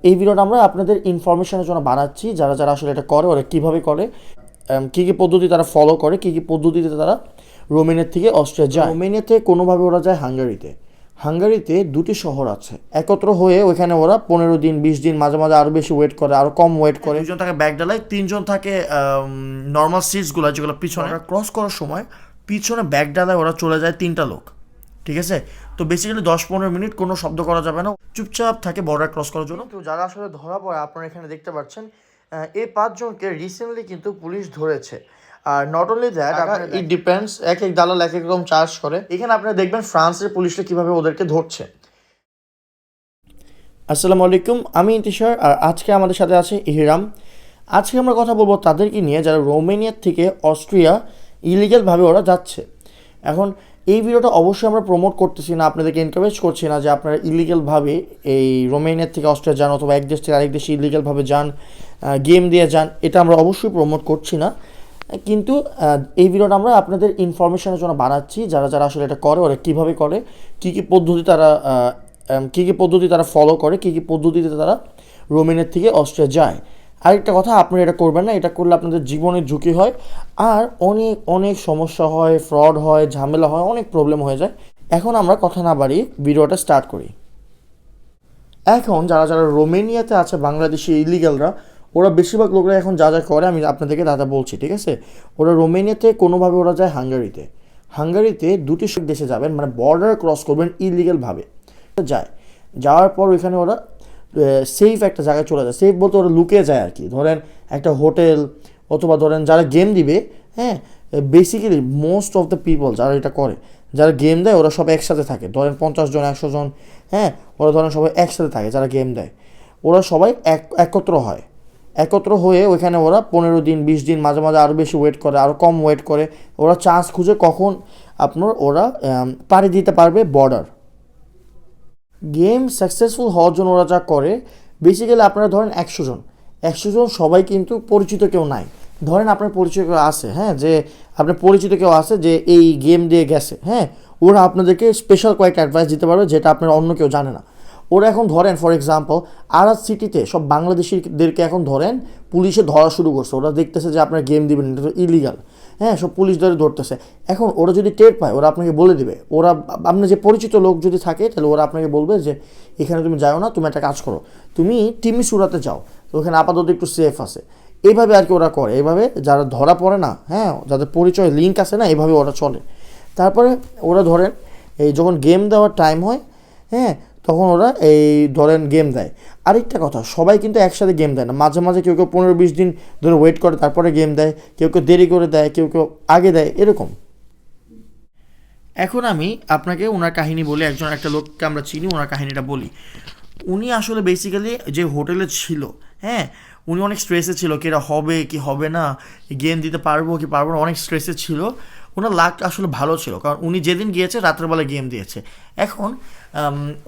এই ভিডিওটা আমরা আপনাদের ইনফরমেশনের জন্য বানাচ্ছি, যারা যারা আসলে এটা করে ওরা কীভাবে করে, কী কী পদ্ধতি তারা ফলো করে, কী কী পদ্ধতিতে তারা রোমেনিয়া থেকে অস্ট্রিয়া যায়। রোমেনিয়াতে কোনোভাবে ওরা যায় হাঙ্গারিতে। হাঙ্গারিতে দুটি শহর আছে, একত্র হয়ে ওইখানে ওরা 15 দিন 20 দিন, মাঝে মাঝে আরও বেশি ওয়েট করে, আরও কম ওয়েট করে। দুজন থাকে ব্যাক ডালায়, তিনজন থাকে নর্মাল সিটসগুলো যেগুলো পিছনে। ক্রস করার সময় পিছনে ব্যাক ডালায় ওরা চলে যায় 3টা লোক, ঠিক আছে। তো বেসিক্যালি 10-15 মিনিট কোনো শব্দ করা যাবে না, চুপচাপ থাকে বর্ডার ক্রস করার জন্য। তো যারা আসলে ধরা পড়ে আপনারা এখানে দেখতে পাচ্ছেন, এই 5জনকে রিসেন্টলি কিন্তু পুলিশ ধরেছে। Are not only that, it depends, এক এক দালাল এক এক রকম চার্জ করে। এখানে আপনারা দেখবেন ফ্রান্সের পুলিশরা কীভাবে ওদেরকে ধরছে। আসসালামু আলাইকুম, আমি ইন্তিশার, আর আজকে আমাদের সাথে আছে ইহরাম। আজকে আমরা কথা বলবো তাদেরকে নিয়ে যারা রোমেনিয়ার থেকে অস্ট্রিয়া ইলিগালভাবে ওরা যাচ্ছে। এখন এই ভিডিওটা অবশ্যই আমরা প্রমোট করতেছি না, আপনাদেরকে এনকারেজ করছি না যে আপনারা ইলিগালভাবে এই রোমেনিয়ার থেকে অস্ট্রিয়া যান অথবা এক দেশ থেকে আরেক দেশে ইলিগালভাবে যান, গেম দিয়ে যান, এটা আমরা অবশ্যই প্রমোট করছি না। কিন্তু এই ভিডিওটা আমরা আপনাদের ইনফরমেশনের জন্য বানাচ্ছি, যারা যারা আসলে এটা করে ওরা কীভাবে করে, কী কী পদ্ধতি তারা ফলো করে, কী কী পদ্ধতিতে তারা রোমেনিয়ার থেকে অস্ট্রিয়া যায়। আরেকটা কথা, আপনারা এটা করবেন না, এটা করলে আপনাদের জীবনের ঝুঁকি হয়, আর অনেক অনেক সমস্যা হয়, ফ্রড হয়, ঝামেলা হয়, অনেক প্রবলেম হয়ে যায়। এখন আমরা কথা না বাড়িয়ে ভিডিওটা স্টার্ট করি। এখন যারা যারা রোমেনিয়াতে আছে বাংলাদেশি ইলিগালরা, ওরা বেশিরভাগ লোকরা এখন যা যা করে আমি আপনাদেরকে দাদা বলছি, ঠিক আছে। ওরা রোমেনিয়াতে কোনোভাবে ওরা যায় হাঙ্গারিতে। হাঙ্গারিতে দুটি দেশে যাবেন, মানে বর্ডার ক্রস করবেন ইলিগালভাবে যায়। যাওয়ার পর ওইখানে ওরা সেফ একটা জায়গায় চলে যায়। সেফ বলতে ওরা লুকিয়ে যায় আর কি। ধরেন একটা হোটেল, অথবা ধরেন যারা গেম দিবে, হ্যাঁ, basically most of the people যারা এটা করে, যারা গেম দেয় ওরা সব একসাথে থাকে। ধরেন 50 জন 100 জন, হ্যাঁ, ওরা ধরেন সবাই একসাথে থাকে যারা গেম দেয়। ওরা সবাই একত্র হয়ে ওইখানে ওরা 15 দিন 20 দিন, মাঝে মাঝে আরও বেশি ওয়েট করে, আরও কম ওয়েট করে। ওরা চান্স খুঁজে কখন ওরা পাড়ি দিতে পারবে বর্ডার। গেম সাকসেসফুল হওয়ার জন্য ওরা যা করে, বেসিক্যালি আপনারা ধরেন 100 জন সবাই কিন্তু পরিচিত কেউ নাই। ধরেন আপনার পরিচিত কেউ আছে, হ্যাঁ, যে আপনার পরিচিত কেউ আছে যে এই গেম দিয়ে গেছে, হ্যাঁ, ওরা আপনাদেরকে স্পেশাল কয়েকটা অ্যাডভাইস দিতে পারবে যেটা আপনার অন্য কেউ জানে না। ওরা এখন ধরেন ফর এক্সাম্পল আরাদ সিটিতে সব বাংলাদেশিদেরকে এখন ধরেন পুলিশে ধরা শুরু করছে। ওরা দেখতেছে যে আপনার গেম দিবেন, এটা তো ইলিগাল, হ্যাঁ, সব পুলিশ ধরতেছে। এখন ওরা যদি টের পায় ওরা আপনাকে বলে দিবে। ওরা আপনার যে পরিচিত লোক যদি থাকে তাহলে ওরা আপনাকে বলবে যে এখানে তুমি যাও না, তুমি একটা কাজ করো, তুমি টিমিসুরাতে যাও, তো ওখানে আপাতত একটু সেফ আছে। এইভাবে আর কি ওরা করে। এইভাবে যারা ধরা পড়ে না, হ্যাঁ, যাদের পরিচয় লিঙ্ক আছে না, এইভাবে ওরা চলে। তারপরে ওরা ধরেন এই যখন গেম দেওয়ার টাইম হয়, হ্যাঁ, তখন ওরা এই ধরেন গেম দেয়। আরেকটা কথা, সবাই কিন্তু একসাথে গেম দেয় না, মাঝে মাঝে কেউ কেউ 15-20 দিন ধরে ওয়েট করে তারপরে গেম দেয়, কেউ কেউ দেরি করে দেয়, কেউ কেউ আগে দেয়, এরকম। এখন আমি আপনাকে ওনার কাহিনী বলি। একটা লোককে আমরা চিনি, ওনার কাহিনীটা বলি। উনি আসলে বেসিক্যালি যে হোটেলে ছিল, হ্যাঁ, উনি অনেক স্ট্রেসে ছিল, কি এটা হবে কি হবে না, গেম দিতে পারবো কি পারবো না, অনেক স্ট্রেসে ছিল। ওনার লাক আসলে ভালো ছিল, কারণ উনি যেদিন গিয়েছে রাত্রেবেলা গেম দিয়েছে। এখন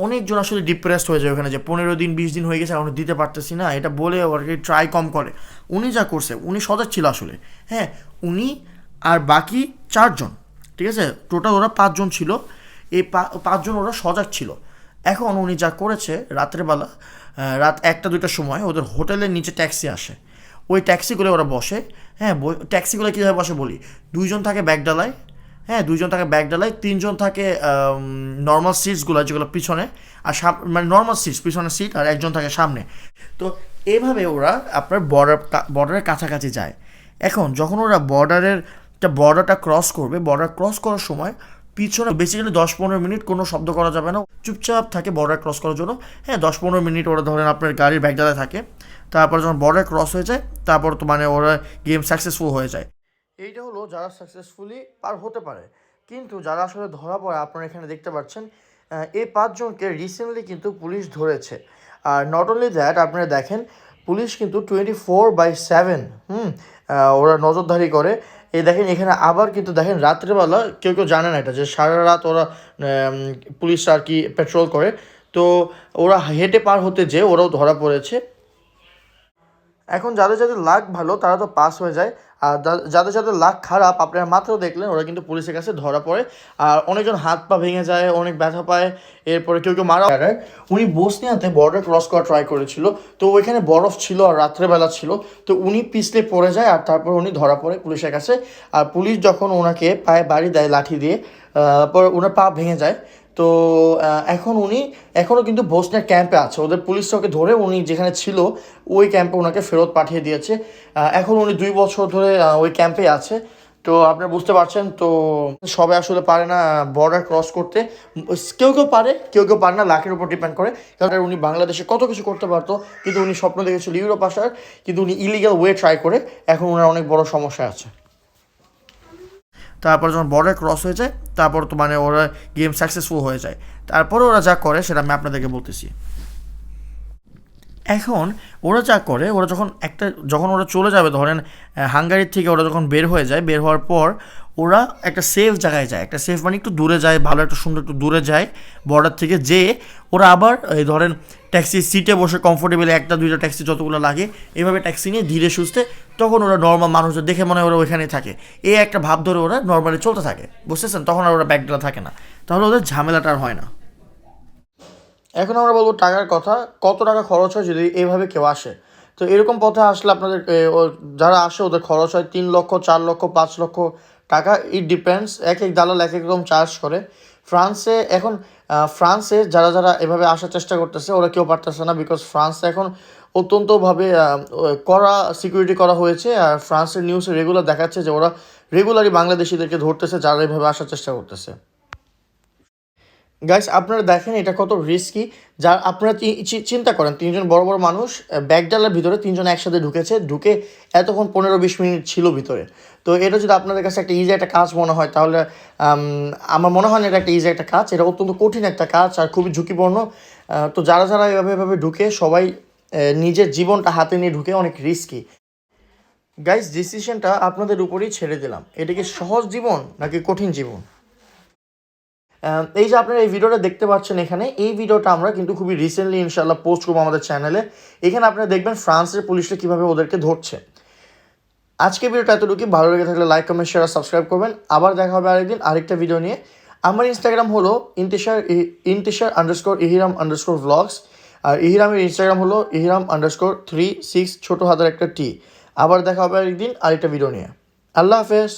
অনেকজন আসলে ডিপ্রেসড হয়ে যায় ওখানে, যে 15 দিন 20 দিন হয়ে গেছে এখন দিতে পারতেছি না, এটা বলে আর কি ট্রাই কম করে। উনি যা করছে, উনি সজাগ ছিল আসলে, হ্যাঁ, উনি আর বাকি 4 জন, ঠিক আছে, টোটাল ওরা 5 জন ছিল। এই 5 জন ওরা সজাগ ছিল। এখন উনি যা করেছে, রাত্রেবেলা রাত 1টা-2টার সময় ওদের হোটেলের নিচে ট্যাক্সি আসে। ওই ট্যাক্সিগুলো ওরা বসে, হ্যাঁ, ট্যাক্সিগুলো কীভাবে বসে বলি। 2জন থাকে ব্যাকডালায়, হ্যাঁ, 2জন থাকে ব্যাকডালায়, 3জন থাকে নর্মাল সিটসগুলো যেগুলো পিছনে, আর মানে নর্মাল সিটস পিছনের সিট, আর একজন থাকে সামনে। তো এইভাবে ওরা আপনার বর্ডারের কাছাকাছি যায়। এখন যখন ওরা বর্ডারটা ক্রস করবে, বর্ডার ক্রস করার সময় পিছনে বেসিক্যালি 10-15 মিনিট কোনো শব্দ করা যাবে না, চুপচাপ থাকে বর্ডার ক্রস করার জন্য। হ্যাঁ, 10-15 মিনিট ওরা ধরেন আপনার গাড়ির ব্যাকডালায় থাকে। তারপর যখন বর্ডার ক্রস হয়ে যায়, তারপর তো মানে ওরা গেম সাকসেসফুল হয়ে যায়। এইটা হলো যারা সাকসেসফুলি পার হতে পারে। কিন্তু যারা আসলে ধরা পড়ে আপনারা এখানে দেখতে পাচ্ছেন, এই 5জনকে রিসেন্টলি কিন্তু পুলিশ ধরেছে। আর নট অনলি দ্যাট, আপনারা দেখেন পুলিশ কিন্তু 24/7 ওরা নজরদারি করে। এই দেখেন এখানে আবার কিন্তু দেখেন রাত্রেবেলা কেউ কেউ জানে না এটা, যে সারা রাত ওরা পুলিশ আর কি পেট্রোল করে। তো ওরা হেঁটে পার হতে যেয়ে ওরাও ধরা পড়েছে। এখন যাদের যাদের লাক ভালো তারা তো পাস হয়ে যায়, আর যাদের যাদের লাক খারাপ আপনারা মাত্র দেখলেন ওরা কিন্তু পুলিশের কাছে ধরা পড়ে, আর অনেকজন হাত পা ভেঙে যায়, অনেক ব্যথা পায়, এরপরে কেউ কেউ মারা যায়। উনি বসনিয়াতে বর্ডার ক্রস করা ট্রাই করেছিল, তো ওইখানে বরফ ছিল আর রাত্রেবেলা ছিল, তো উনি পিছলে পড়ে যায় আর তারপর উনি ধরা পড়ে পুলিশের কাছে। আর পুলিশ যখন ওনাকে পায়ে বাড়ি দেয় লাঠি দিয়ে, পরে ওনার পা ভেঙে যায়। তো এখন উনি এখনও কিন্তু বসনিয়ার ক্যাম্পে আছে, ওদের পুলিশ ওকে ধরে উনি যেখানে ছিল ওই ক্যাম্পে ওনাকে ফেরত পাঠিয়ে দিয়েছে। এখন উনি 2 বছর ধরে ওই ক্যাম্পে আছে। তো আপনারা বুঝতে পারছেন, তো সবাই আসলে পারে না বর্ডার ক্রস করতে, কেউ কেউ পারে, কেউ কেউ পারে না, লাখের উপর ডিপেন্ড করে। কারণ উনি বাংলাদেশে কত কিছু করতে পারতো, কিন্তু উনি স্বপ্ন দেখেছিল ইউরোপ আসার, কিন্তু উনি ইলিগাল ওয়ে ট্রাই করে, এখন ওনার অনেক বড় সমস্যা আছে। তারপর যখন বর্ডার ক্রস হয়ে যায় তারপর তো মানে ওরা গেম সাকসেসফুল হয়ে যায়, তারপরে ওরা যা করে সেটা আমি আপনাদেরকে বলতেছি। এখন ওরা যা করে, ওরা যখন ওরা চলে যাবে, ধরেন হাঙ্গারির থেকে ওরা যখন বের হয়ে যায়, বের হওয়ার পর ওরা একটা সেফ জায়গায় যায়, একটা সেফ মানে একটু দূরে যায়, ভালো একটা সুন্দর একটু দূরে যায় বর্ডার থেকে, যেয়ে ওরা আবার এই ধরেন ট্যাক্সি সিটে বসে কমফোর্টেবলি 1-2টা ট্যাক্সি যতগুলো লাগে এভাবে ট্যাক্সি নিয়ে ধীরে সুস্থে, তখন ওরা নর্মাল মানুষদের দেখে মনে হয় ওরা ওইখানেই থাকে, এই একটা ভাব ধরে ওরা নর্মালি চলতে থাকে, বুঝতেছেন? তখন আর ওরা ব্যাগডালা থাকে না, তাহলে ওদের ঝামেলাটা আর হয় না। এখন আমরা বলবো টাকার কথা, কত টাকা খরচ হয় যদি এইভাবে কেউ আসে। তো এরকম পথে আসলে আপনাদের যারা আসে ওদের খরচ হয় 3 লক্ষ, 4 লক্ষ, 5 লক্ষ টাকা, ইট ডিপেন্ডস, এক এক দালাল এক এক রকম চার্জ করে। ফ্রান্সে এখন ফ্রান্সে যারা যারা এভাবে আসার চেষ্টা করতেছে ওরা কেউ পারতেছে না, বিকজ ফ্রান্সে এখন অত্যন্তভাবে কড়া সিকিউরিটি করা হয়েছে, আর ফ্রান্সের নিউজে রেগুলার দেখাচ্ছে যে ওরা রেগুলারই বাংলাদেশিদেরকে ধরতেছে যারা এভাবে আসার চেষ্টা করতেছে। গাইস আপনারা দেখেন এটা কত রিস্কি, যা আপনারা চিন্তা করেন 3জন বড় বড় মানুষ ব্যাগডালার ভিতরে 3জন একসাথে ঢুকে এতক্ষণ 15-20 মিনিট ছিল ভিতরে। তো এটা যদি আপনাদের কাছে একটা ইজি একটা কাজ মনে হয়, তাহলে আমার মনে হয় না এটা একটা ইজি একটা কাজ, এটা অত্যন্ত কঠিন একটা কাজ আর খুবই ঝুঁকিপূর্ণ। তো যারা যারা এভাবে ঢুকে সবাই নিজের জীবনটা হাতে নিয়ে ঢুকে, অনেক রিস্কি। গাইস ডিসিশনটা আপনাদের উপরেই ছেড়ে দিলাম, এটা কি সহজ জীবন নাকি কঠিন জীবন? এই যে আপনারা এই ভিডিওটা দেখতে পাচ্ছেন এখানে, এই ভিডিওটা আমরা কিন্তু খুবই রিসেন্টলি ইনশাআল্লাহ পোস্ট করবো আমাদের চ্যানেলে। এখানে আপনারা দেখবেন ফ্রান্সের পুলিশরা কীভাবে ওদেরকে ধরছে। আজকে ভিডিওটা এতটুকু, ভালো লেগে থাকলে লাইক, কমেন্ট, শেয়ার, সাবস্ক্রাইব করবেন। আবার দেখা হবে আরেকদিন আরেকটা ভিডিও নিয়ে। আমার ইনস্টাগ্রাম হলো ইন্টিশার_ইহিরাম_vlogs, আর ইহিরামের ইনস্টাগ্রাম হলো ইহিরাম_36 ছোটো হাতের একটা টি। আবার দেখা হবে আরেকদিন আরেকটা ভিডিও নিয়ে। আল্লাহ হাফেজ।